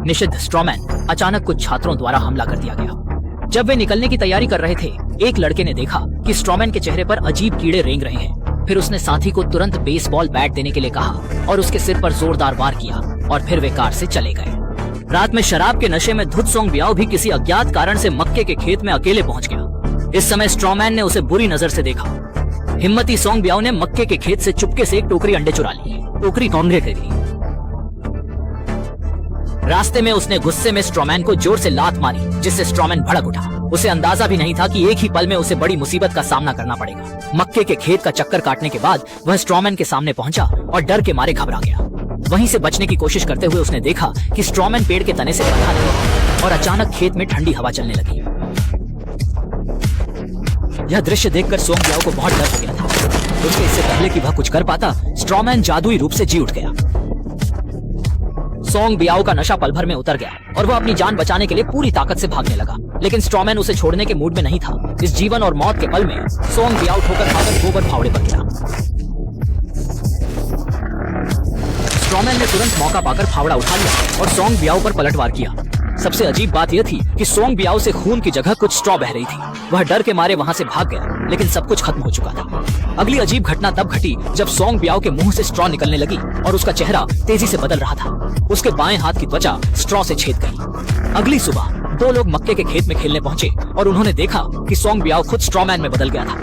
निषिद्ध स्ट्रॉमैन अचानक कुछ छात्रों द्वारा हमला कर दिया गया। जब वे निकलने की तैयारी कर रहे थे, एक लड़के ने देखा कि स्ट्रॉमैन के चेहरे पर अजीब कीड़े रेंग रहे हैं। फिर उसने साथी को तुरंत बेसबॉल बैट देने के लिए कहा और उसके सिर पर जोरदार वार किया और फिर वे कार से चले गए। रात में शराब के नशे में धुत सोंग बियाओ भी किसी अज्ञात कारण से मक्के के खेत में अकेले पहुंच गया। इस समय स्ट्रॉमैन ने उसे बुरी नजर से देखा। हिम्मती सोंग बियाओ ने मक्के के खेत से चुपके से एक टोकरी अंडे चुरा ली। टोकरी कौंधे कर ली। रास्ते में उसने गुस्से में स्ट्रॉमैन को जोर से लात मारी, जिससे स्ट्रॉमैन भड़क उठा। उसे अंदाजा भी नहीं था कि एक ही पल में उसे बड़ी मुसीबत का सामना करना पड़ेगा। मक्के के खेत का चक्कर काटने के बाद वह स्ट्रॉमैन के सामने पहुंचा और डर के मारे घबरा गया। वहीं से बचने की कोशिश करते हुए उसने देखा कि स्ट्रॉमैन पेड़ के तने से बंधा नहीं और अचानक खेत में ठंडी हवा चलने लगी। यह दृश्य देखकर सोंग बियाओ को बहुत डर हो गया था। उसके इससे पहले कि वह कुछ कर पाता, स्ट्रॉमैन जादुई रूप से जी उठ गया। सोंग बियाओ का नशा पल भर में उतर गया और वह अपनी जान बचाने के लिए पूरी ताकत से भागने लगा, लेकिन स्ट्रॉमैन उसे छोड़ने के मूड में नहीं था। इस जीवन और मौत के पल में सोंग बियाओ ठोकर खाकर गोबर फावड़े पर गिरा। स्ट्रॉमैन ने तुरंत मौका पाकर फावड़ा उठा लिया और सोंग बियाओ पर पलटवार किया। सबसे अजीब बात यह थी कि सोंग बियाओ से खून की जगह कुछ स्ट्रॉ बह रही थी। वह डर के मारे वहां से भाग गया, लेकिन सब कुछ खत्म हो चुका था। अगली अजीब घटना तब घटी जब सोंग बियाओ के मुंह से स्ट्रॉ निकलने लगी और उसका चेहरा तेजी से बदल रहा था। उसके बाएं हाथ की त्वचा स्ट्रॉ से छेद गई। अगली सुबह दो लोग मक्के के खेत में खेलने पहुंचे और उन्होंने देखा कि सोंग बियाओ खुद स्ट्रॉमैन में बदल गया था।